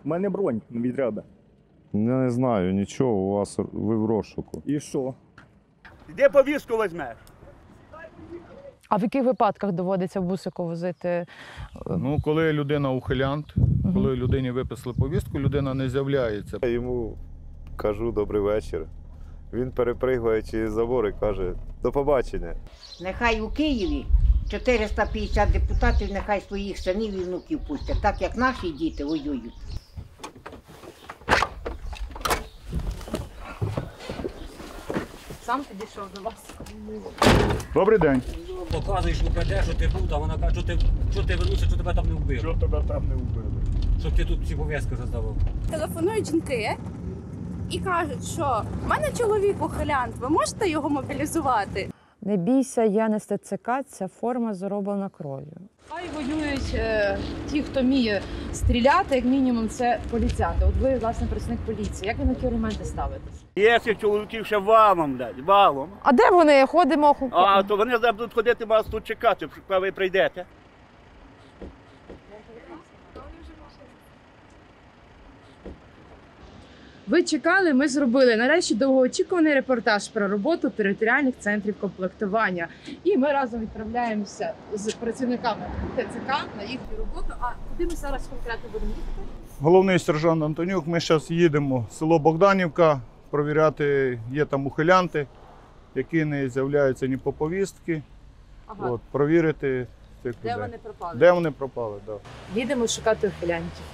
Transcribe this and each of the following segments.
У мене бронь від тебе. Я не знаю, нічого, у вас ви в розшуку. І що? Де повістку візьмеш? А в яких випадках доводиться в бусику возити? Ну, коли людина ухилянт, коли людині виписали повістку, людина не з'являється. Я йому кажу добрий вечір. Він перепригує через забор і каже до побачення. Нехай у Києві 450 депутатів, нехай своїх синів і внуків пустять, так як наші діти воюють. Сам підійшов до вас. Добрий день. Показуєш УПД, що ти був, а вона каже, що ти вернувся, що тебе там не вбили. Що тебе там не вбили? Щоб ти тут всі пов'язки роздавав. Телефонують жінки і кажуть, що в мене чоловік ухилянт, ви можете його мобілізувати? Не бійся, я не з ТЦК, ця форма зароблена кров'ю. Хай воюють ті, хто вміє стріляти, як мінімум, це поліціянти. От ви, власне, працівник поліції. Як ви на ті елементи ставитесь? Є цих чоловіків ще валом дать, валом. А де вони? Ходимо. А то вони зараз будуть ходити вас тут чекати, поки ви прийдете. Ви чекали, ми зробили. Нарешті довгоочікуваний репортаж про роботу територіальних центрів комплектування. І ми разом відправляємося з працівниками ТЦК на їхню роботу. А куди ми зараз конкретно будемо їхати? Головний сержант Антонюк, ми зараз їдемо в село Богданівка, провіряти, є там ухилянти, які не з'являються ні по повістки. Ага. От, провірити цих Де людей. вони пропали? Де вони пропали, так. Да. Їдемо шукати ухилянтів.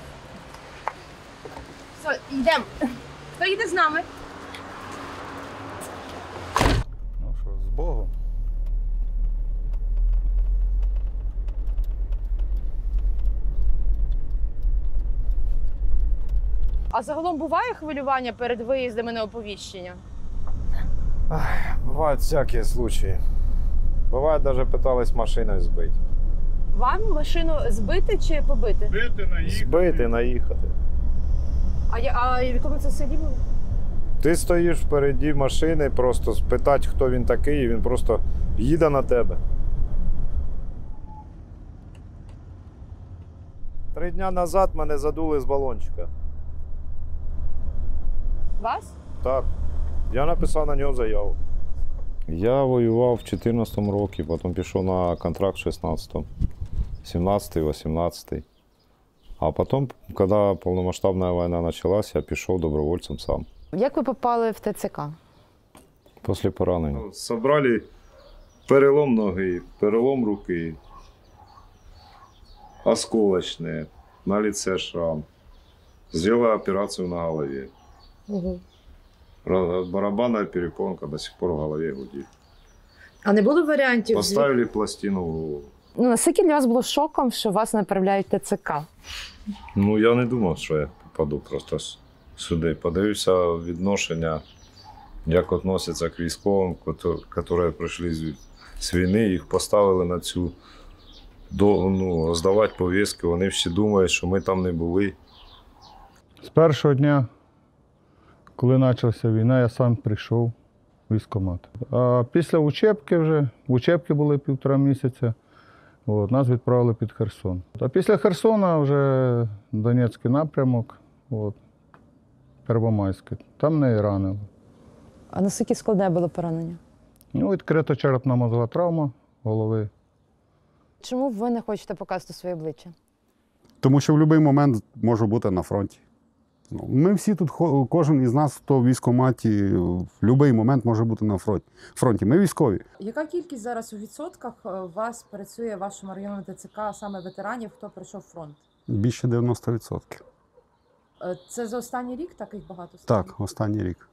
Все, йдемо. Хто їде з нами? Ну що, з Богом. А загалом буває хвилювання перед виїздами на оповіщення? Бувають всякі случаї. Буває, навіть питались машиною збити. Вам машину збити чи побити? Збити, наїхати. А в якому це селі було? Ти стоїш впереді машини, просто спитати, хто він такий, і він просто їде на тебе. 3 дні назад мене задули з балончика. Вас? Так. Я написав на нього заяву. Я воював в 14-му році, потім пішов на контракт в 16-му. 17-й, 18-й. А потім, коли повномасштабна війна почалась, я пішов добровольцем сам. Як ви попали в ТЦК? Після поранення. Собрали перелом ноги, перелом руки, осколочне, на лице шрам. Сделали операцию на голове. Угу. Барабанная перепонка до сих пор в голове гудит. А не було варіантів? Поставили пластину в голову. Ну, наскільки для вас було шоком, що вас направляють в ТЦК? Ну, я не думав, що я попаду просто сюди. Подивився відношення, як відносяться к військовим, які прийшли з війни, їх поставили на цю роздавати повістки. Вони всі думають, що ми там не були. З першого дня, коли почалася війна, я сам прийшов в військкомат. А після учебки вже, учебки були 1,5 місяця, нас відправили під Херсон. А після Херсона вже Донецький напрямок, Первомайське. Там мене і ранило. А наскільки складне було поранення? Ну, відкрита черепно-мозгова травма голови. Чому ви не хочете показати своє обличчя? Тому що в будь-який момент можу бути на фронті. Ми всі тут, кожен із нас, хто в військкоматі, в будь-який момент може бути на фронті. Ми військові. Яка кількість зараз у відсотках у вас працює в вашому районі ТЦК, саме ветеранів, хто пройшов фронт? Більше 90%. Це за останній рік таких багато стало? Так, останній рік.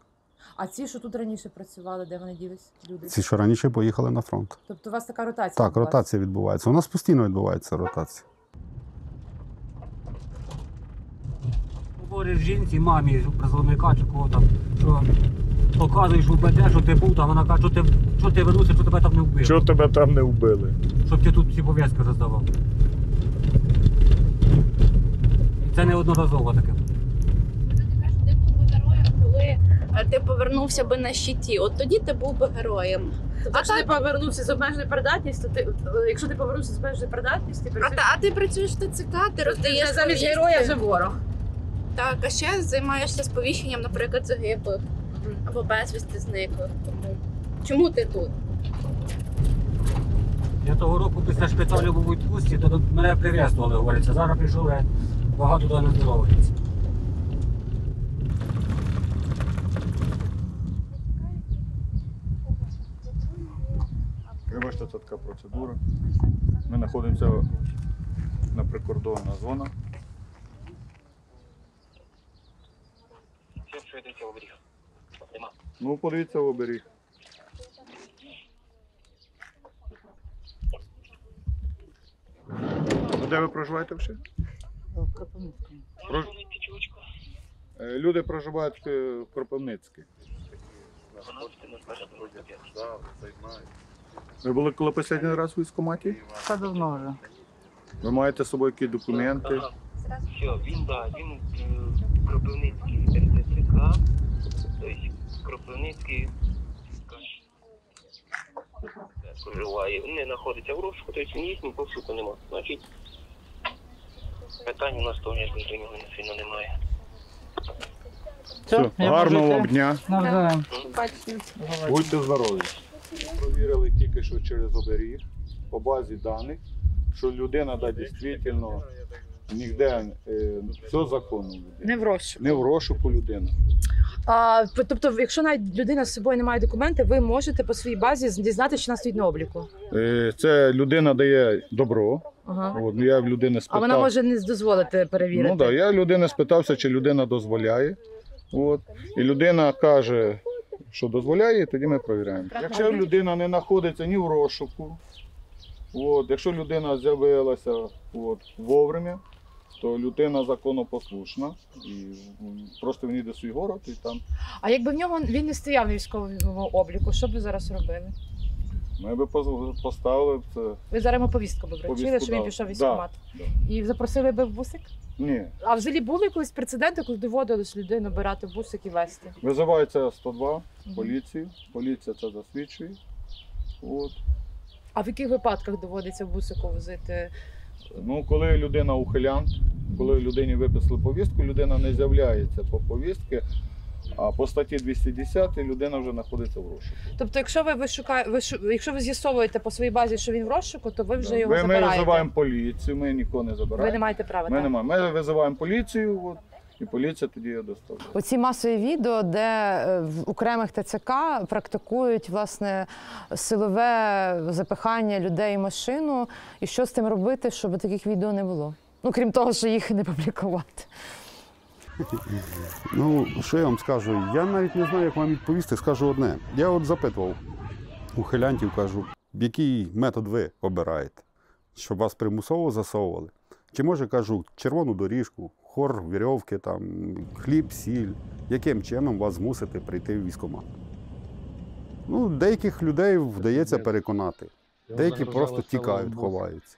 А ці, що тут раніше працювали, де вони ділись, люди? Ці, що раніше поїхали на фронт. Тобто у вас така ротація? Так, відбулася? ротація відбувається. У нас постійно відбувається ротація. Говориш жінці, мамі, призовника чи кого там, що показуєш УПД, що ти був, а вона каже, що ти вернувся, що тебе там не вбили. Що тебе там не вбили? Щоб ти тут всі пов'язки роздавав. І це неодноразово таке. Ви тоді кажете, ти був би героєм, коли ти повернувся би на щиті. От тоді ти був би героєм. Тобто, якщо ти повернувся з обмеженою придатністю, якщо ти повернувся з обмеженою придатністю, А ти працюєш в ТЦК, ти роздаєш замість повістки. героя вже ворог. Так, а ще займаєшся сповіщенням, наприклад, загиблих або безвісти зниклих. Тому чому ти тут? Я того року після шпиталю був у відпустці, то мене прив'язували, говориться. Зараз прийшов, я багато туди не здоровується. Вибачте, це така процедура. Ми знаходимося на прикордонна зона. Ну, подивіться в оберіг. Де ви проживаєте ще? В Кропивницькому. Люди проживають в Кропивницькій. Ви були коли останній раз у військкоматі? Та давно вже. Ви маєте з собою які документи? Все, він Кропивницький РТЦК, тобто Кропивницький проживає, не знаходиться в розшуку, тобто він їхній повшуку нема. Значить, питань у нас теж до нього сильно немає. Все, гарного вам дня. Навзаєм. Будьте здорові. Провірили тільки що через оберіг по базі даних, що людина дійсно ніде все законно. Не в розшуку. Не в розшуку людина. Тобто, якщо навіть людина з собою не має документів, ви можете по своїй базі дізнатися, що вона стоїть на обліку. Це людина дає добро. Ага. От, я в людини спитав. А вона може не дозволити перевірити. Ну так, я в людини спитався, чи людина дозволяє. От. І людина каже, що дозволяє, тоді ми перевіряємо. Якщо людина не знаходиться ні в розшуку, от, якщо людина з'явилася вовремя, то людина законопослушна. І просто він йде в свій город і там. А якби в нього він не стояв на військовому обліку, що б ви зараз робили? Ми б поставили це. Ви зараз йому повістку б вручили, Повістку що він дали. пішов в військкомат? Да. І запросили би в бусик? Ні. А взагалі були колись прецеденти, коли доводилось людину брати в бусик і везти? Визивається 102, поліцію. Поліція це засвідчує. От. А в яких випадках доводиться в бусику возити? Ну, коли людина ухилянт, коли людині виписали повістку, людина не з'являється по повістці, а по статті 210 людина вже знаходиться в розшуку. Тобто, якщо якщо ви з'ясовуєте по своїй базі, що він в розшуку, то ви вже його Ми забираєте? визиваємо поліцію, ми нікого не забираємо. Ви не маєте права, Ми так? не маємо. Ми визиваємо поліцію, от, і поліція тоді його доставляє. Оці масові відео, де в окремих ТЦК практикують власне силове запихання людей в машину, і що з тим робити, щоб таких відео не було? Ну, крім того, що їх не публікувати. Ну, що я вам скажу? Я навіть не знаю, як вам відповісти. Скажу одне. Я от запитував ухилянтів, кажу, який метод ви обираєте, щоб вас примусово засовували? Чи може, кажу, червону доріжку, хор, вірьовки, там, хліб, сіль. Яким чином вас змусити прийти в військкомат? Ну, деяких людей вдається переконати. Деякі просто тікають, ховаються.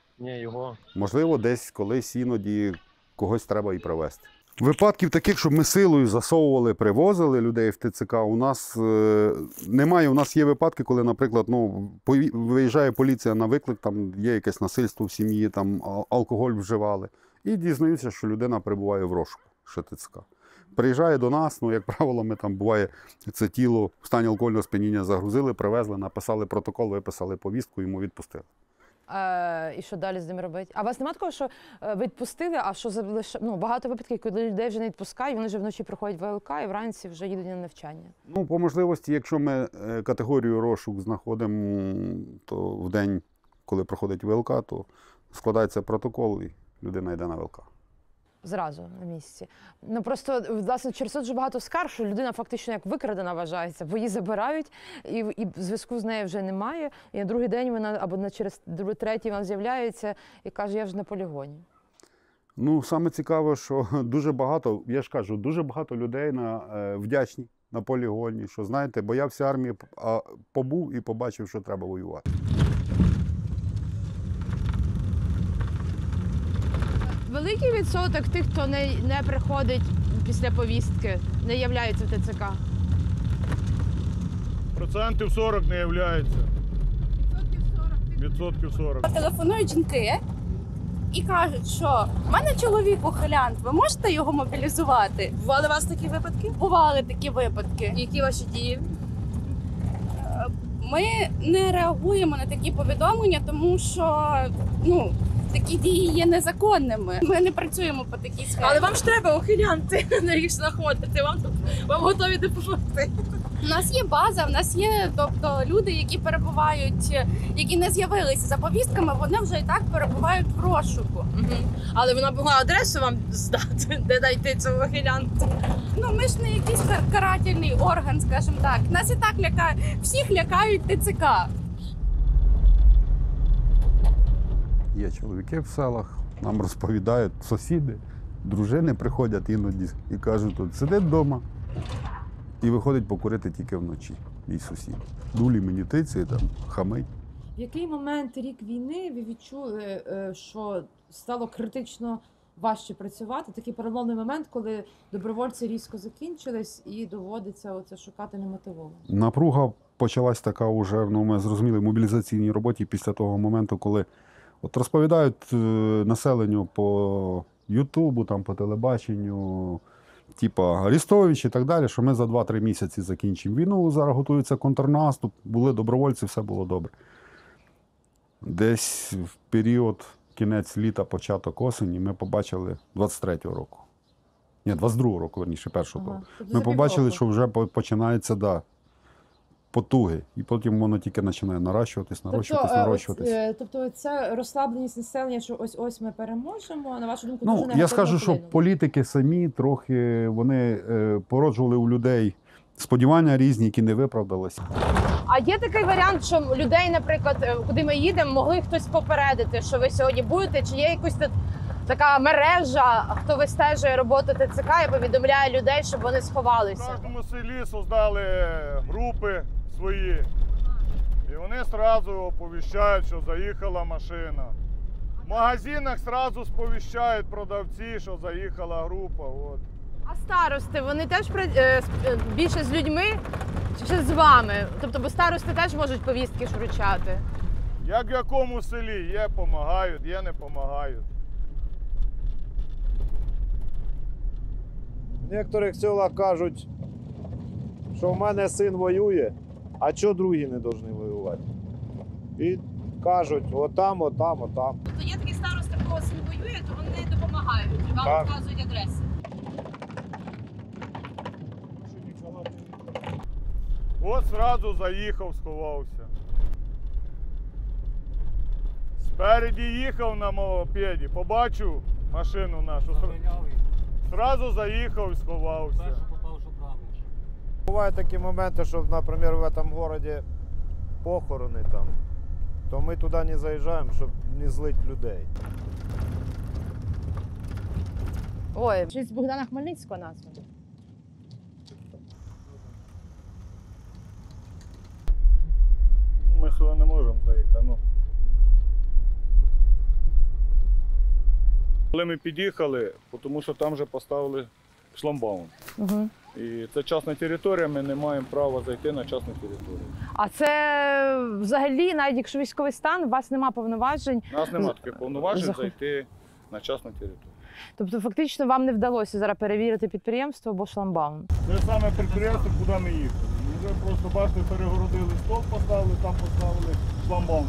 Можливо, десь колись іноді когось треба і привезти. Випадків таких, щоб ми силою засовували, привозили людей в ТЦК, у нас немає. У нас є випадки, коли, наприклад, виїжджає поліція на виклик, там є якесь насильство в сім'ї, там алкоголь вживали. І дізнаються, що людина перебуває в розшуку ще ТЦК. Приїжджає до нас, як правило, ми там буває це тіло в стані алкогольного сп'яніння загрузили, привезли, написали протокол, виписали повістку, йому відпустили. І що далі з ними робити? А у вас немає такого, що відпустили, а що багато випадків, коли людей вже не відпускають, вони вже вночі проходять ВЛК і вранці вже їдуть на навчання? Ну, по можливості, якщо ми категорію розшук знаходимо, то в день, коли проходить ВЛК, то складається протокол і людина йде на ВЛК. Зразу на місці. Ну просто власне через це дуже багато скарг, що людина фактично як викрадена вважається, бо її забирають, і зв'язку з нею вже немає. І на другий день вона або через третій вона з'являється і каже, я вже на полігоні. Ну, саме цікаве, що дуже багато, я ж кажу, дуже багато людей вдячні на полігоні, що, знаєте, боявся армії, а побув і побачив, що треба воювати. Великий відсоток тих, хто не приходить після повістки, не являється в ТЦК? Процентів 40 не являється. Відсотків 40. Телефонують жінки і кажуть, що в мене чоловік ухилянт, ви можете його мобілізувати? Бували у вас такі випадки? Бували такі випадки. Які ваші дії? Ми не реагуємо на такі повідомлення, тому що такі дії є незаконними. Ми не працюємо по такій схемі. Але вам ж треба ухилянти, на їх знаходити, вам готові допомогти. У нас є база, в нас є, тобто люди, які перебувають, які не з'явилися за повістками, вони вже і так перебувають в розшуку. Але вона могла адресу вам здати, де знайти цього ухилянта. Ми ж не якийсь карательний орган, скажімо так. Нас і так лякають, всіх лякають ТЦК. Є чоловіки в селах, нам розповідають сусіди, дружини приходять іноді і кажуть, от сидить вдома і виходить покурити тільки вночі, мій сусід. Дулі мені тицяє, там, хамить. В який момент рік війни ви відчули, що стало критично важче працювати? Такий переломний момент, коли добровольці різко закінчились і доводиться оце шукати немотивовано. Напруга почалась така вже, ми зрозуміли, в мобілізаційній роботі після того моменту, коли от розповідають населенню по Ютубу, там, по телебаченню, типа Арестович і так далі, що ми за 2-3 місяці закінчимо війну, зараз готується контрнаступ, були добровольці, все було добре. Десь в період кінець літа, початок осені ми побачили 23-го року. Ні, 22-го року, верніше, першого року. Ми побачили, що вже починається, потуги. І потім воно тільки починає нарощуватись. Тобто це розслабленість населення, що ось ми переможемо, на вашу думку, дуже негативно я скажу, що вплинуло? політики самі трохи, вони породжували у людей сподівання різні, які не виправдалися. А є такий варіант, що людей, наприклад, куди ми їдемо, могли хтось попередити, що ви сьогодні будете, чи є якась така мережа, хто вистежує роботу ТЦК і повідомляє людей, щоб вони сховалися? В кожному селі создали групи свої. І вони одразу оповіщають, що заїхала машина. В магазинах одразу сповіщають продавці, що заїхала група. От. А старости, вони теж більше з людьми чи з вами? Тобто, бо старости теж можуть повістки ж вручати. Як в якому селі? Є допомагають, є не допомагають. В некоторих селах кажуть, що в мене син воює, а чого другі не повинні воювати? І кажуть, отам, отам, отам. Тобто є такі старости, кого син воює, то вони допомагають, вам вказують адреси. От одразу заїхав, сховався. Спереді їхав на мопеді, побачив машину нашу. Одразу заїхав і сховався. Бувають такі моменти, що, наприклад, в цьому місті похорони там, то ми туди не заїжджаємо, щоб не злити людей. Ой, щось Богдана Хмельницького назва. Ми сюди не можемо заїхати. Коли ми під'їхали, тому що там вже поставили шлагбаум. Угу. І це частна територія, ми не маємо права зайти на частну територію. А це взагалі, навіть якщо військовий стан, у вас немає повноважень? У нас немає таких повноважень зайти на частну територію. Тобто фактично вам не вдалося зараз перевірити підприємство або шлагбаум? Це саме підприємство, куди ми їхали. Ми вже просто, бачите, перегородили стовп, поставили, там поставили шлагбаум.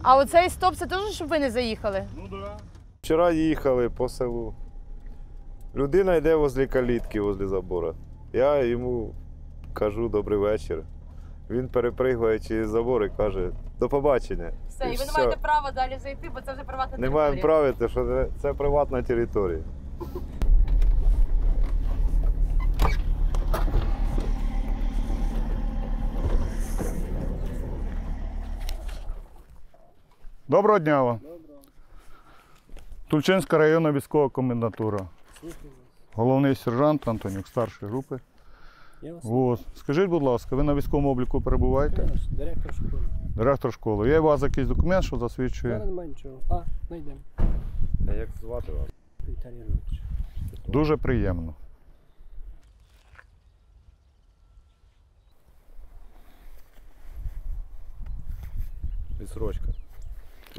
А оцей стоп, це теж, щоб ви не заїхали? Ну так. Да. Вчора їхали по селу. Людина йде возле калітки, возле забору. Я йому кажу добрий вечір. Він перепригує через забор і каже до побачення. Все, і ви не маєте права далі зайти, бо це вже приватна територія. Не маємо права, тому що це приватна територія. Доброго дня вам. Тульчинська районна військова комендатура. Головний сержант Антонюк, старшої групи. От. Скажіть, будь ласка, ви на військовому обліку перебуваєте? Директор школи. Директор школи. Є у вас якийсь документ, що засвідчує? У мене немає нічого. Знайдемо. А як звати вас? Віталій Ігорович. Дуже приємно. Відсрочка.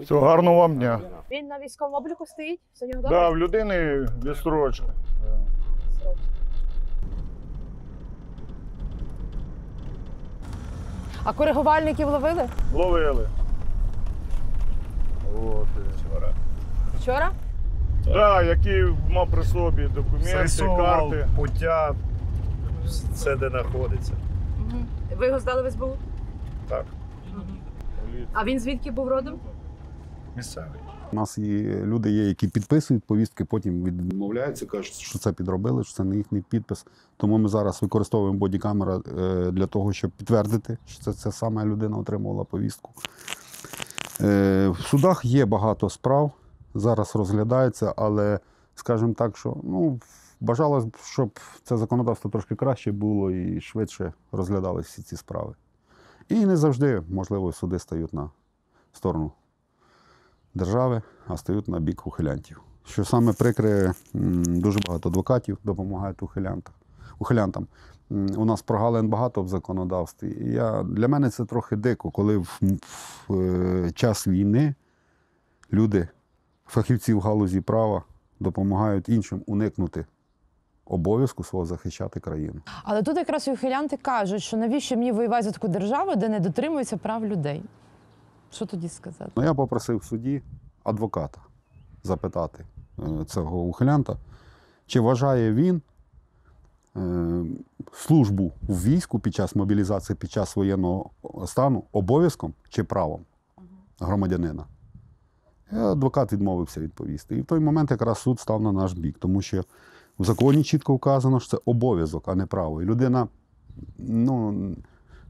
Всього гарного вам дня. Він на військовому обліку стоїть? Все у нього Так, добре? да, в людини відстрочка. А коригувальників ловили? Ловили. От. Вчора? Так, да, який мав при собі документи, карти. пуття, все де знаходиться. Угу. Ви його здали в СБУ? Так. А він звідки був родом? Місцевий. У нас люди є, які підписують повістки, потім відмовляються, кажуть, що це підробили, що це не їхній підпис. Тому ми зараз використовуємо бодікамеру для того, щоб підтвердити, що це саме людина отримувала повістку. В судах є багато справ, зараз розглядається, але, скажімо так, що бажалося, щоб це законодавство трошки краще було і швидше розглядалися всі ці справи. І не завжди, можливо, суди стають на сторону держави, а стають на бік ухилянтів. Що саме прикре, дуже багато адвокатів допомагають ухилянтам. У нас прогалин багато в законодавстві. І для мене це трохи дико, коли в час війни люди, фахівці в галузі права, допомагають іншим уникнути обов'язку свого захищати країну. Але тут якраз ухилянти кажуть, що навіщо мені воювати за таку державу, де не дотримуються прав людей. Що тоді сказати? Я попросив в суді адвоката запитати цього ухилянта, чи вважає він службу в війську під час мобілізації, під час воєнного стану обов'язком чи правом громадянина. І адвокат відмовився відповісти. І в той момент якраз суд став на наш бік, тому що в законі чітко вказано, що це обов'язок, а не право. І людина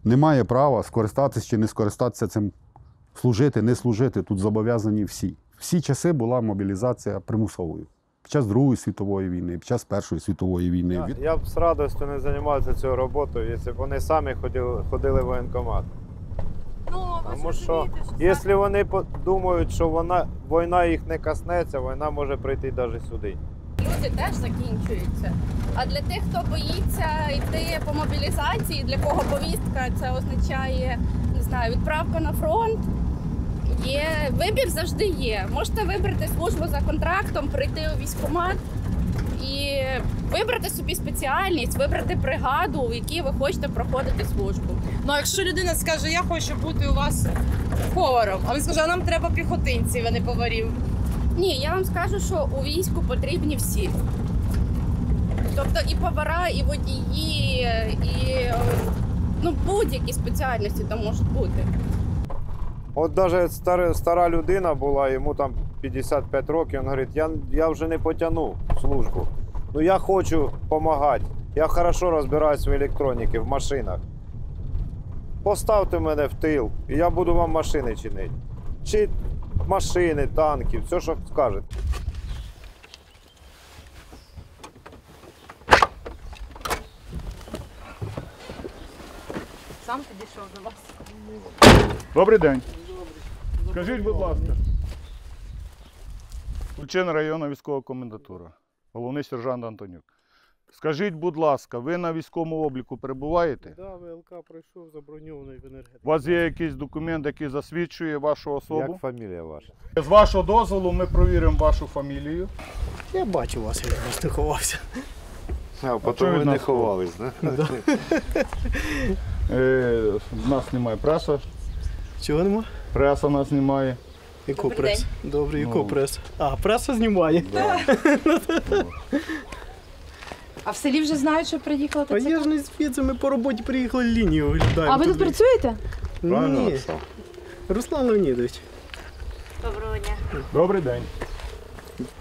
не має права скористатися чи не скористатися цим, служити, не служити. Тут зобов'язані всі. Всі часи була мобілізація примусовою. Під час Другої світової війни, під час Першої світової війни. Я б з радістю не займався цією роботою, якщо б вони самі ходили в воєнкомат. Тому що, якщо вони думають, що війна їх не коснеться, війна може прийти навіть сюди. Люди теж закінчуються. А для тих, хто боїться йти по мобілізації, для кого повістка це означає, не знаю, відправка на фронт, вибір завжди є. Можете вибрати службу за контрактом, прийти у військкомат і вибрати собі спеціальність, вибрати бригаду, в якій ви хочете проходити службу. Ну, а якщо людина скаже, я хочу бути у вас поваром, а він скаже, а нам треба піхотинців, а не поварів. Ні, я вам скажу, що у війську потрібні всі. Тобто і повара, і водії, і будь-які спеціальності там можуть бути. От навіть стара людина була, йому там 55 років, він говорить, я вже не потягну службу. Я хочу допомагати, я добре розбираюся в електроніці, в машинах. Поставте мене в тил, і я буду вам машини чинити. Чи машини, танки, все, що скажете. Сам підійшов до вас. Добрий день. Скажіть, будь ласка. Лучин районна військова комендатура. Головний сержант Антонюк. Скажіть, будь ласка, ви на військовому обліку перебуваєте? Так, ВЛК пройшов, заброньований в енергетиці. У вас є якийсь документ, який засвідчує вашу особу? Як фамілія ваша? З вашого дозволу ми провіримо вашу фамілію. Я бачу вас, я вас не ховався. А потім ви не ховались, не? У нас немає преси. Чого нема? Преса нас немає. Яку пресу? Добре, яку пресу? А, преса знімає. А в селі вже знають, що приїхала ТЦК? А я ж не звідси, ми по роботі приїхали лінію оглядаємо. А ви тут працюєте? Ні. Руслан Леонідович. Доброго дня. Добрий день.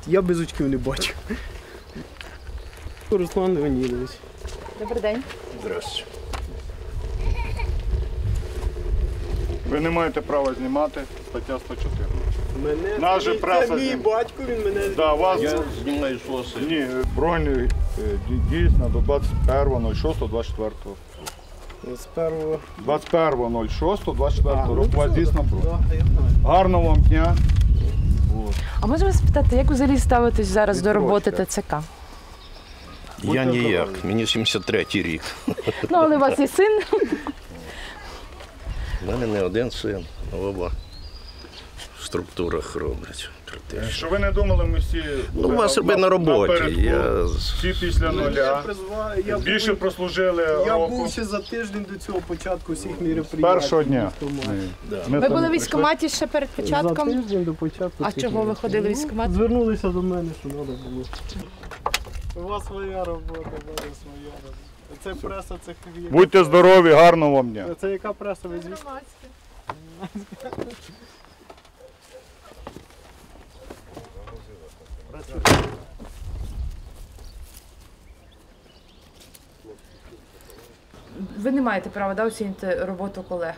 Я без очків не бачу. Руслан Леонідович. Добрий день. Здравствуйте. Ви не маєте права знімати, стаття 114. Мене Наш же преса мій батько, він мене вас... Я знімаю з вас. Ні, бронь дійсно до 21.06.24. 21.06.24 року. У вас дійсно бронь. Гарного вам дня. А можна вас спитати, як взагалі ставитесь зараз до роботи ТЦК? Я ніяк, мені 73-й рік. Ну, але у вас є син. У мене не один син, а оба структурах роблять. Практично. Що ви не думали, ми всі Ну, у вас себе на роботі. всі після нуля. Більше прослужили Я року. був ще за тиждень до цього початку всіх мероприятий. Першого дня. Ви були в військкоматі ще перед За початком? тиждень до початку. А всіх чого ви мероприятий. ходили в військкомат? Звернулися до мене, що треба було. У вас своя робота, у мене своя робота. Це преса, це... Будьте здорові, гарного вам дня. Це яка преса, ви звідси? Ви не маєте права оцінити роботу колег.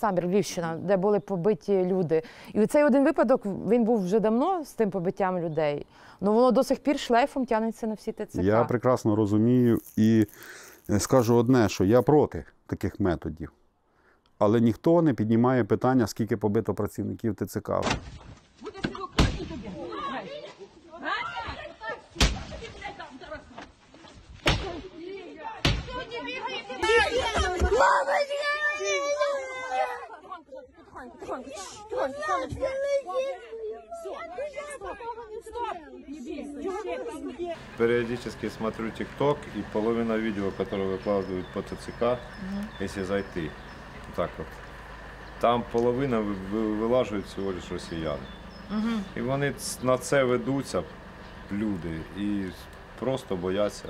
Самбір, Львівщина, де були побиті люди. І цей один випадок, він був вже давно з тим побиттям людей. Ну воно до сих пір шлейфом тягнеться на всі ТЦК. Я прекрасно розумію і скажу одне, що я проти таких методів. Але ніхто не піднімає питання, скільки побито працівників ТЦК. Периодически смотрю ТикТок, и половина видео, которые выкладывают по ТЦК, если зайти, так вот, там половина вилажують всього лиш росіяни. І вони на це ведуться, люди, і просто бояться.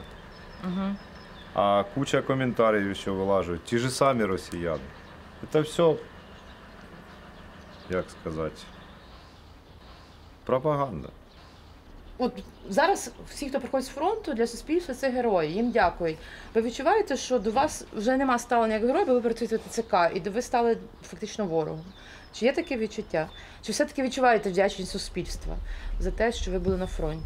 А куча коментарів, що вилажують, ті ж самі росіяни. Це все, як сказати, пропаганда. От зараз всі, хто приходить з фронту, для суспільства це герої, їм дякують. Ви відчуваєте, що до вас вже нема ставлення як героя, бо ви працюєте в ТЦК, і ви стали фактично ворогом? Чи є таке відчуття? Чи все-таки відчуваєте вдячність суспільства за те, що ви були на фронті?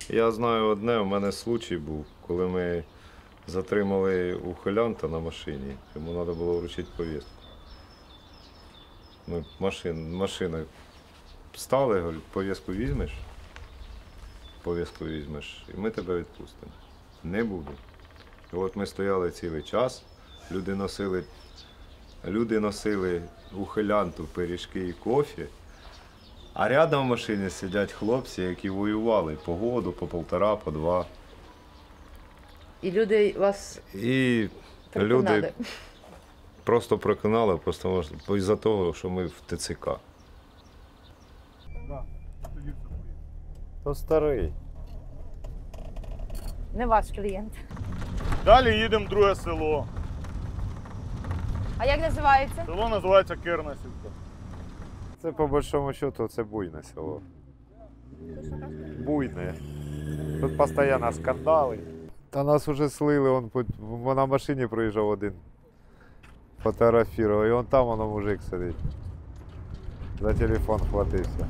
Я знаю одне, у мене случай був, коли ми затримали ухилянта на машині, йому треба було вручити повістку. Ми машиною встали, говорять, повістку візьмеш, і ми тебе відпустимо. Не буду. І от ми стояли цілий час, люди носили ухилянту пиріжки і кофе, а рядом в машині сидять хлопці, які воювали по году, по 1,5, по 2. І люди вас І переконали? люди просто проклинали, просто із-за того, що ми в ТЦК. То старий. Не ваш клієнт. Далі їдемо в друге село. А як називається? Село називається Кирнасівка. Це по большому счету це буйне село. Буйне. Тут постійно скандали. Та нас вже слили, на машині приїжджав один. Фотографував, і вон там воно мужик сидить. За телефон хватився.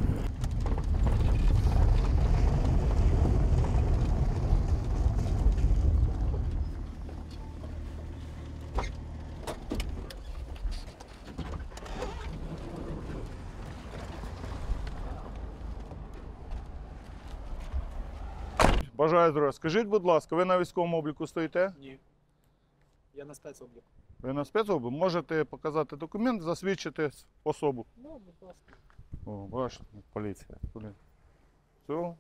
Бажаю здоров'я. Скажіть, будь ласка, ви на військовому обліку стоїте? Ні. Я на спецобліку. Ви на спецобліку? Можете показати документ, засвідчити особу? Ну, будь ласка. О, бачите, поліція. Все,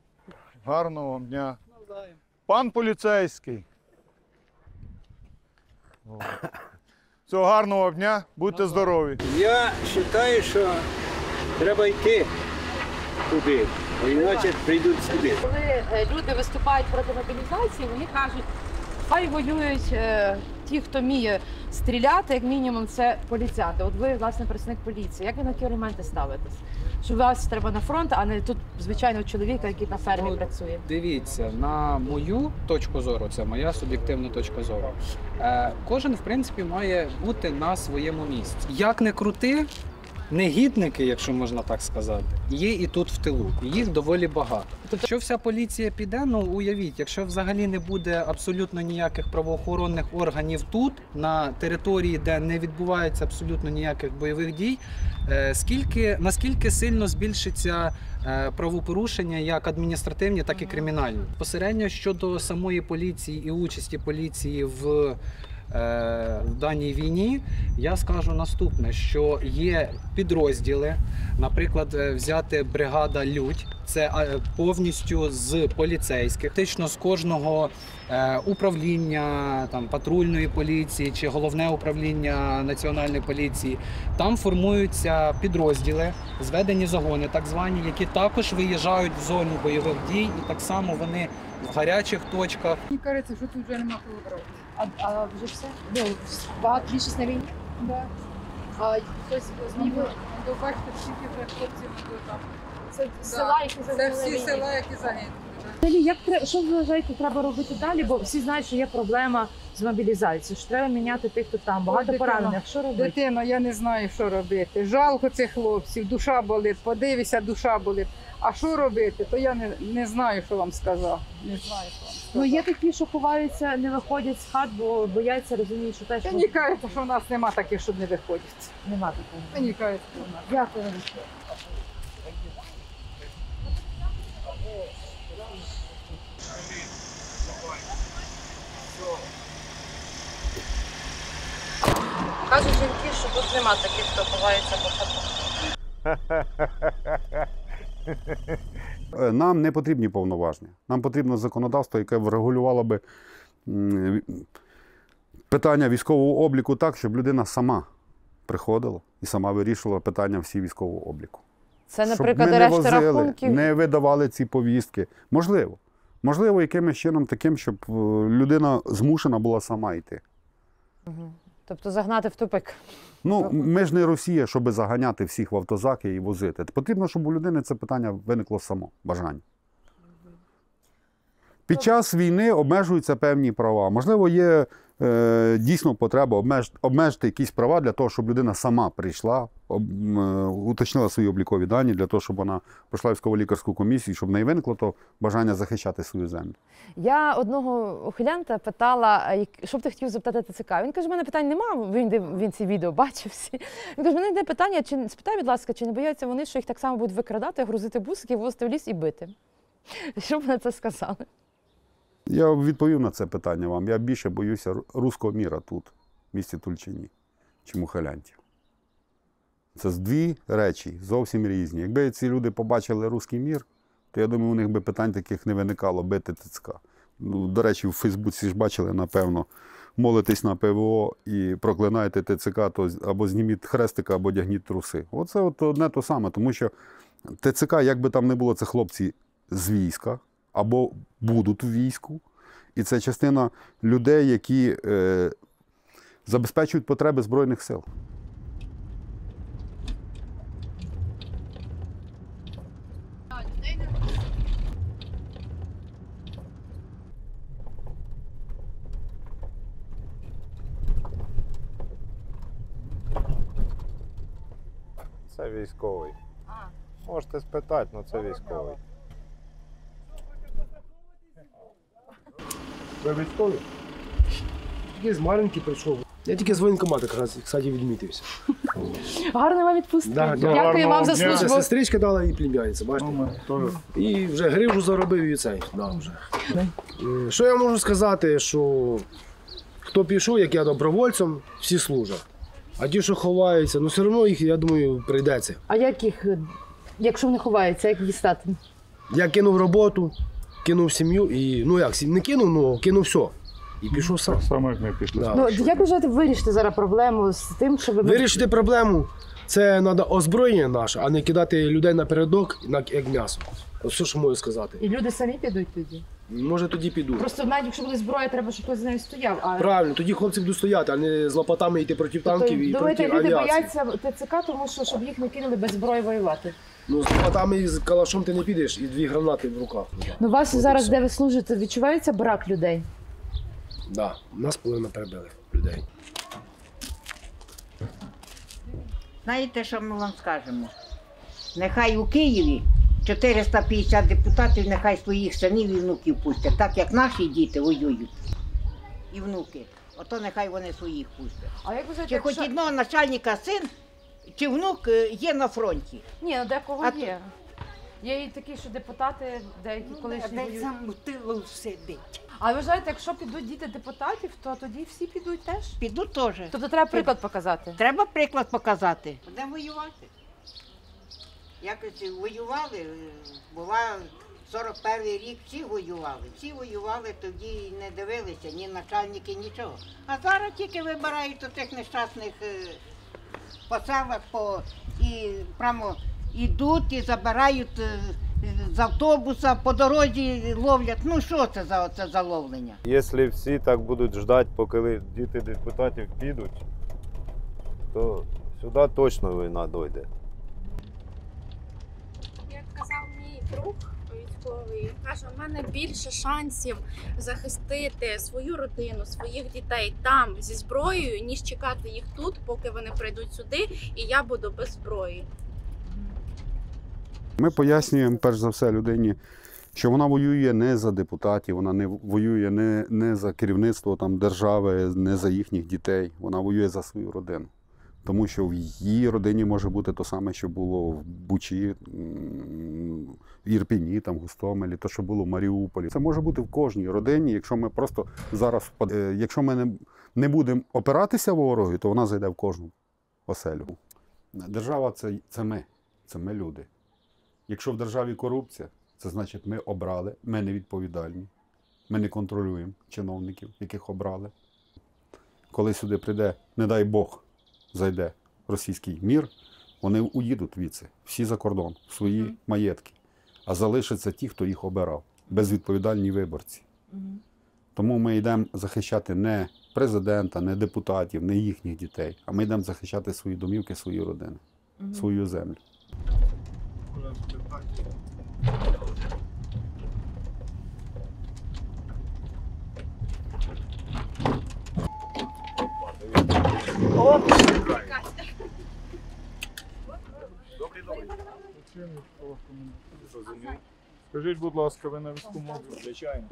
гарного вам дня. Навзаєм. Пан поліцейський. Всього гарного вам дня, будьте здорові. Я вважаю, що треба йти туди, бо іначе прийдуть сюди. Коли люди виступають проти мобілізації, вони кажуть, хай воюють ті, хто вміє стріляти, як мінімум, це поліціянти. От ви, власне, працівник поліції. Як ви на ті елементи ставитесь? Що вас треба на фронт, а не тут звичайного чоловіка, який на фермі працює? Дивіться, на мою точку зору, це моя суб'єктивна точка зору. Кожен, в принципі, має бути на своєму місці. Як не крути, негідники, якщо можна так сказати, є і тут в тилу. І їх доволі багато. Якщо вся поліція піде, ну уявіть, якщо взагалі не буде абсолютно ніяких правоохоронних органів тут, на території, де не відбувається абсолютно ніяких бойових дій, наскільки сильно збільшиться правопорушення як адміністративні, так і кримінальні. Посередньо щодо самої поліції і участі поліції в даній війні, я скажу наступне, що є підрозділи, наприклад, взяти бригада «Людь», це повністю з поліцейських, фактично з кожного управління там, патрульної поліції чи головне управління національної поліції. Там формуються підрозділи, зведені загони, так звані, які також виїжджають в зону бойових дій, і так само вони в гарячих точках. Мені кажеться, що тут вже нема кого брати. А вже все? Ну, багато більшість на війні? Да. А хтось зміг? До бачите, скільки вже хлопців там. Це села, які загинули. Це всі села, які загинули. Взагалі, що ви вважаєте, треба робити далі? Бо всі знають, що є проблема з мобілізацією, що треба міняти тих, хто там. Багато поранених. Що робити? Дитино, я не знаю, що робити. Жалко цих хлопців, душа болить, подивися, душа болить. А що робити, то я не знаю, що вам сказав. Не знаю, що вам сказав. Ну, є такі, що ховаються, не виходять з хат, бо бояться, розуміють, що теж... Мені кажеться, що в нас нема таких, що не виходять. Нема такого. Мені кажеться, що в нас. Дякую. Кажуть жінки, що тут нема таких, хто ховається по хатах. Нам не потрібні повноваження. Нам потрібно законодавство, яке врегулювало би питання військового обліку так, щоб людина сама приходила і сама вирішувала питання всі військового обліку. Це, Щоб наприклад, ми не решта возили, рахунків. не видавали ці повістки. Можливо. Можливо, якимось чином таким, щоб людина змушена була сама йти. Угу. Тобто загнати в тупик. Ну, ми ж не Росія, щоб заганяти всіх в автозаки і возити. Потрібно, щоб у людини це питання виникло само, бажання. Під час війни обмежуються певні права. Можливо, є дійсно потреба обмежити якісь права для того, щоб людина сама прийшла, уточнила свої облікові дані, для того, щоб вона пройшла військово-лікарську комісію, щоб в неї виникло то бажання захищати свою землю. Я одного ухилянта питала, що б ти хотів запитати ТЦК. Він каже, в мене питань немає, він ці відео бачив всі. Він каже, в мене йде питання, спитай, будь ласка, чи не бояться вони, що їх так само будуть викрадати, грузити бусики, ввозити в ліс і бити. Що б на це сказали? Я відповів на це питання вам. Я більше боюся руського міра тут, в місті Тульчині, чим ухилянтів. Це дві речі, зовсім різні. Якби ці люди побачили руський мір, то я думаю, у них би питань таких не виникало бити ТЦК. Ну, до речі, в Фейсбуці ж бачили, напевно, молитесь на ПВО і проклинаєте ТЦК, то або зніміть хрестика, або одягніть труси. Оце от одне то саме, тому що ТЦК, як би там не було, це хлопці з війська, або будуть в війську. І це частина людей, які забезпечують потреби Збройних сил. Це військовий. Можете спитати, але це військовий. Ви військові? Тільки з маленький прийшов. Я тільки з воєнкомату, кстати, відмітився. Гарно вам відпустки. Да, Дякую вам за службу. Сестричка дала і племянниця, бачите? І вже гриву заробив і цей. Да, вже. Що я можу сказати, що хто пішов, як я добровольцем, всі служать. А ті, що ховаються, ну все одно їх, я думаю, прийдеться. А як їх, якщо вони ховаються, як дістати? Я кинув роботу, кинув сім'ю і, ну як, не кинув, але кинув все. І пішов сам. Саме як ми пішли. Да. Ну, як вважаєте, вирішити зараз проблему з тим, щоб... Вирішити проблему, це треба озброєння наше, а не кидати людей напередок, як м'ясо. Ось все, що можу сказати. І люди самі підуть тоді? Може, тоді підуть. Просто навіть якщо буде зброя, треба, щоб хтось з нею стояв. А... Правильно, тоді хлопці будуть стояти, а не з лопатами йти проти танків і проти люди авіації. бояться ТЦК, тому що щоб їх не кинули без зброї воювати. Ну, з лопатами і з калашом ти не підеш, і 2 гранати в руках. Ну, у вас зараз, де ви служите, відчувається брак людей? Так, да, нас половина перебили людей. Знаєте, що ми вам скажемо? Нехай у Києві 450 депутатів нехай своїх синів і внуків пустять, так як наші діти воюють. І внуки. Ото нехай вони своїх пустять. А як ви знаєте, Чи хоч одного начальника син, чи внук є на фронті? Ні, ну декого є. Є і такі, що депутати, деякі колишні воюють. Замутило сидить. А ви вважаєте, якщо підуть діти депутатів, то тоді всі підуть теж? Підуть теж. Тобто треба приклад показати? Треба приклад показати. Будемо воювати. Якось воювали, була 41-й рік, всі воювали. Всі воювали, тоді не дивилися, ні начальники, нічого. А зараз тільки вибирають тих нещасних по селах, і прямо йдуть і забирають з автобуса, по дорозі ловлять. Ну що це за оце заловлення? Якщо всі так будуть чекати, поки діти депутатів підуть, то сюди точно війна дойде. Як казав мій друг військовий, він каже, у мене більше шансів захистити свою родину, своїх дітей там зі зброєю, ніж чекати їх тут, поки вони прийдуть сюди, і я буду без зброї. Ми пояснюємо, перш за все, людині, що вона воює не за депутатів, вона не воює не за керівництво там, держави, не за їхніх дітей. Вона воює за свою родину. Тому що в її родині може бути те саме, що було в Бучі, в Ірпіні, там, в Гостомелі, те, що було в Маріуполі. Це може бути в кожній родині, якщо ми просто зараз, якщо ми не будемо опиратися ворогу, то вона зайде в кожну оселю. Держава – це ми люди. Якщо в державі корупція, це значить ми обрали, ми не відповідальні, ми не контролюємо чиновників, яких обрали. Коли сюди прийде, не дай Бог, зайде російський мір, вони уїдуть звідси, всі за кордон, в свої маєтки. А залишаться ті, хто їх обирав, безвідповідальні виборці. Тому ми йдемо захищати не президента, не депутатів, не їхніх дітей, а ми йдемо захищати свої домівки, свої родини, свою землю. Скажіть, будь ласка, ви на військкомові? Звичайно.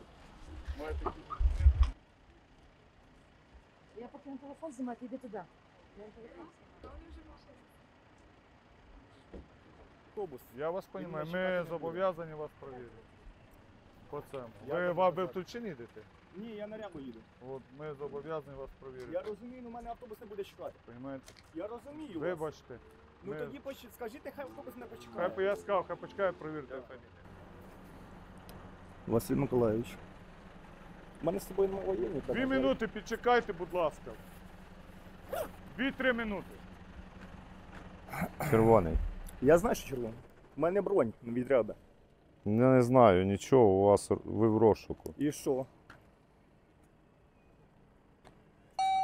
Я поки на телефон знімати, йди туди. Я вас розумію, ми зобов'язані вас перевірити. По цьому. Ви в Тульчині йдете? Ні, я на Рябу їду. От ми зобов'язані вас перевірити. Я розумію, але мене автобус не буде чекати. Понимаєте? Я розумію вас. Вибачте. Ну тоді скажіть, нехай автобус не почекає. Хай я сказав, хай почекає перевірити. Василь Миколаївич. У мене з тобою не воєнні. 2 минути підчекайте, будь ласка. 2-3 минути. Червоний. Я знаю, що червоний. У мене бронь від Ряби. Я не знаю нічого, у вас ви в розшуку. І що?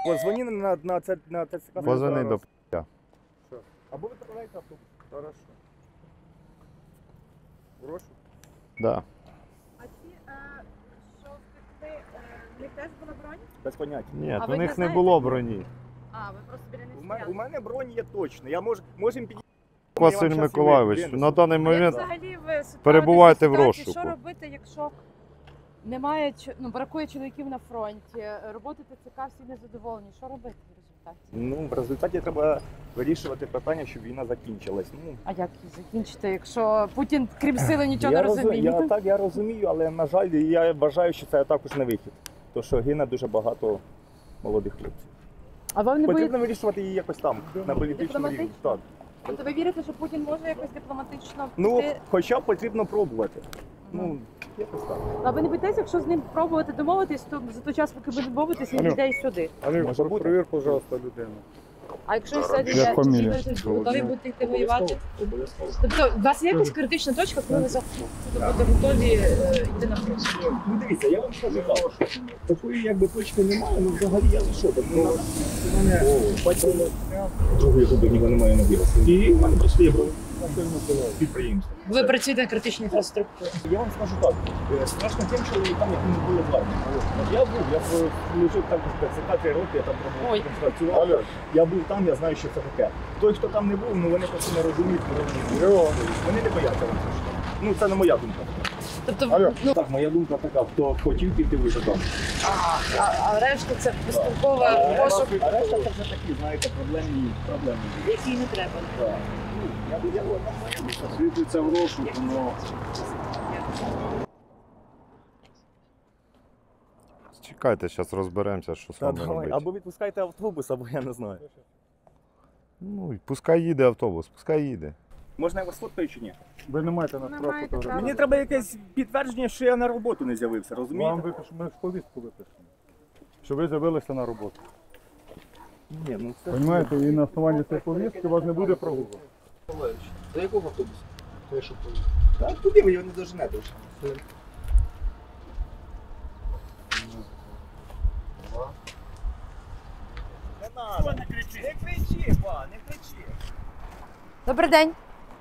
Позвони на ТЦК. Позвони до п***я. Або ви направляєте автобус. Хорошо. Гроші? Да. А ці, що втекли, в них теж була бронь? Без поняття. Ні, у них не було броні. А, ви просто біля них стояли? У мене бронь є точно. Я можемо підійти. Василь Миколаївич, на даний момент Взагалі ви перебуваєте в ситуації, розшуку. Що робити, якщо немає, бракує чоловіків на фронті, роботи ТЦК всі незадоволені. Що робити в результаті? Ну, в результаті треба вирішувати питання, щоб війна закінчилась. Ну, А як її закінчити, якщо Путін, крім сили, нічого не розуміє? Я розумію, але, на жаль, я вважаю, що це також не вихід. Тому що гине дуже багато молодих хлопців. А вам не Потрібно вирішувати її якось там, на політичному рівні. Так. Тобто ви вірите, що Путін може якось дипломатично Ну, піти? хоча б потрібно пробувати. Ну, якось так. А ви не боїтеся, якщо з ним пробувати домовитись, то за той час, поки ви домовитесь, він йде і сюди? Олег, перевір, пожалуйста, людину. А якщо сьогодні Як фамілія? готові будете йти воювати? Тобто у вас є якась критична точка, коли ви будете готові йти на фронт? Ну, дивіться, я вам скажу так. Такої якби точки немає, ну взагалі я лише. Тобто, у мене батько другої години його немає на вірусі. І в мене просто є бронь. підприємств. Ви працюєте на критичній інфраструктурі. Я вам скажу так, страшно тим чоловікам, які не були в армії. Я служив також в ТЦК 3 роки, я там працював. Я був там, я знаю, що це таке. Той, хто там не був, ну вони просто не розуміють, вони не бояться вам. Ну, це не моя думка. Тобто, Так, моя думка така, хто хотів піти, вийшов там. А решта це безстроковий пошук. А решта це вже такі, знаєте, проблемні. Які не треба. Світиться в розшук, воно. Чекайте, зараз розберемося, що з вами робити. Або відпускайте автобус, або я не знаю. Ну, пускай їде автобус, пускай їде. Можна я вас фоткаю чи ні? Ви не маєте нас права фотографувати. Мені треба якесь підтвердження, що я на роботу не з'явився, розумієте? Вам випишемо, ми ж повістку випишемо. Що ви з'явилися на роботу. Ні, ну це... Понімаєте, і на основанні цієї повістки у вас не буде прогулу. До якого автобусу? Той, що поїхав. Так, куди ви його не доженете вже? Не кричи! Не кричи, па, не кричи! Добрий день.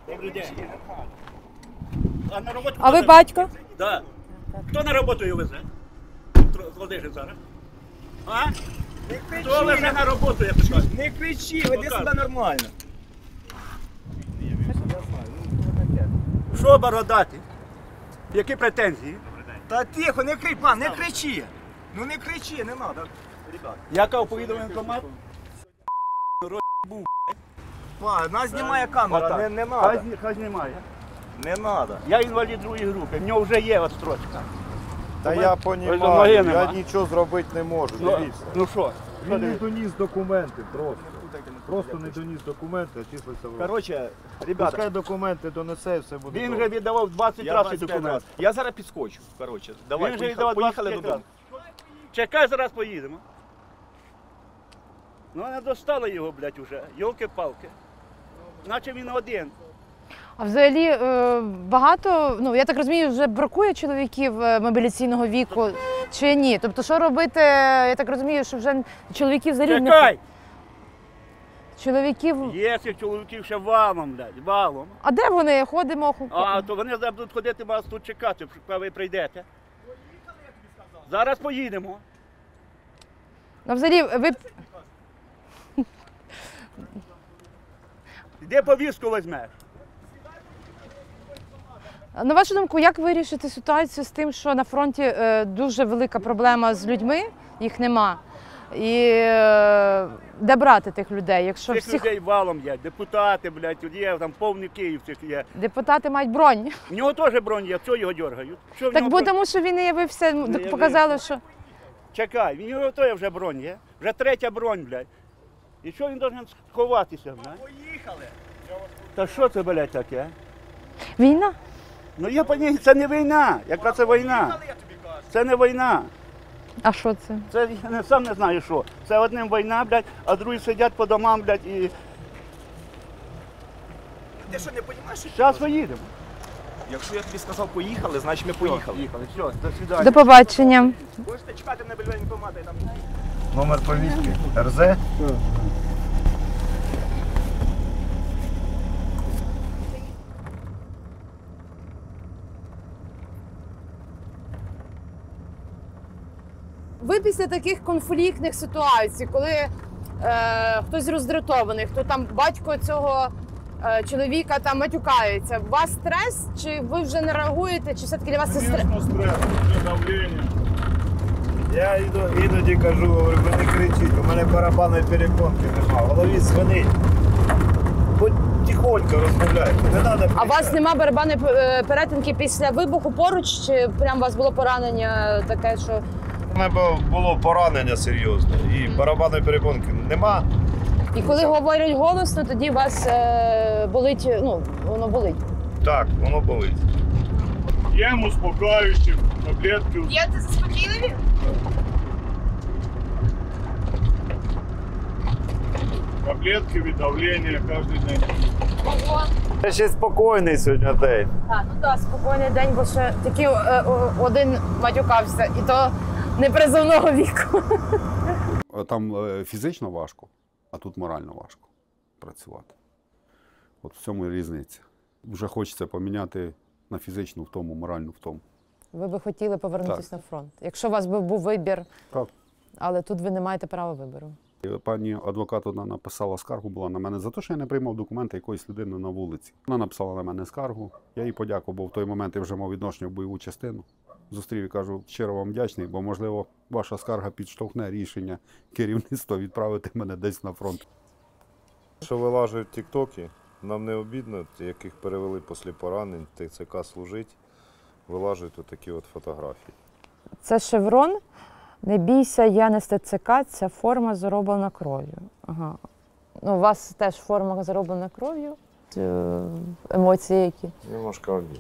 Добрий день. А на роботу А ви батько? Да. Хто на роботу його везе? Злодежить зараз. А? Не кричи! Хто везе на роботу, я питаю? Не кричи, веди себе нормально. Що бородати? Які претензії? Та тихо, не кричи, пан, не кричи! Ну не кричи, не треба, ребят. Яка оповідомлення комат? Па, нас знімає камера, Отак. не треба. Хай знімає. Не треба. Я інвалід другої групи, в нього вже є отстрочка. Та я понімаю, я нічого зробити не можу, дивіться. Ну що? Він не доніс документи просто. Просто не доніс документи, а числився в розшук. Коротше, ребята, Пускай документи донесе і все буде Він добре. вже віддавав 20 разів документи. Я зараз підскочу, коротше. Давай, Він вже віддавав 20 поїхали разів. додому. Чекай, зараз поїдемо. Ну, не достали його, блядь, уже. Йолки-палки. Наче він один. А взагалі багато, ну я так розумію, вже бракує чоловіків мобіляційного віку чи ні? Тобто, що робити, я так розумію, що вже чоловіків взагалі не... Чекай! Чоловіків... Є цих чоловіків ще валом, блядь, валом. А де вони? Ходимо? А, то вони зараз будуть ходити, вас тут чекати, поки ви прийдете. Зараз поїдемо. Ну, взагалі, ви... Де повістку візьмеш? На вашу думку, як вирішити ситуацію з тим, що на фронті дуже велика проблема з людьми, їх нема? І де брати тих людей? Якщо Цих всіх людей валом є, депутати, блядь, є, там повний Київ цих є. депутати мають бронь. У нього теж бронь є, чого його дергають? Що в Так нього бо бронь? тому, що він не явився, Не так явився. показали, що... Чекай, в нього теж вже бронь є, вже третя бронь, блядь. І що він повинен сховатися, блядь? Поїхали! Та що це, блядь, таке? Війна? Ну я розумію, це не війна. Яка це війна? Це не війна. А що це? Це я сам не знаю що. Це одним війна, блядь, а другі сидять по домам, блядь, і... Ти що, не розумієш? Зараз поїдемо. Якщо я тобі сказав поїхали, значить ми поїхали. Поїхали, все, до свидання. До побачення. Можете чекати на біля інформати там. Номер повістки РЗ? Ви після таких конфліктних ситуацій, коли хтось роздратований, хто там батько цього чоловіка там матюкається, у вас стрес, чи ви вже не реагуєте, чи все-таки для вас це стрес? Стрес, вже давлення. Я іноді кажу, говорю, ви не кричіть, у мене барабанної перепонки нема, в голові дзвонить. Будь тихонько розмовляйте, не треба. А у вас нема барабанної перетинки після вибуху поруч, чи прям у вас було поранення таке, що... У мене було поранення серйозне і барабанної перепонки нема. І коли говорять голосно, тоді у вас болить, ну, воно болить. Так, воно болить. Ем успокаюючи, таблетки. П'єте заспокійливі? Таблетки від давлення кожен день. Ого. Це ще спокійний сьогодні день. Так, ну так, спокійний день, бо ще тільки один матюкався, і то не призовного віку. Там фізично важко, а тут морально важко працювати. От в цьому і різниця. Вже хочеться поміняти на фізичну втому, моральну втому. Ви би хотіли повернутися на фронт, якщо у вас би був вибір, Так. але тут ви не маєте права вибору. Пані адвокат одна написала скаргу, була на мене за те, що я не приймав документи якоїсь людини на вулиці. Вона написала на мене скаргу, я їй подякував, бо в той момент я вже мав відношення в бойову частину. Зустрів і кажу, щиро вам вдячний, бо, можливо, ваша скарга підштовхне рішення керівництва відправити мене десь на фронт. Що вилажують тіктоки, нам не обідно, яких перевели після поранень, ТЦК служить, вилажують отакі от фотографії. Це шеврон. Не бійся, я не з ТЦК, ця форма зароблена кров'ю. Ага. Ну, у вас теж форма зароблена кров'ю. Емоції які? Немножко обідно.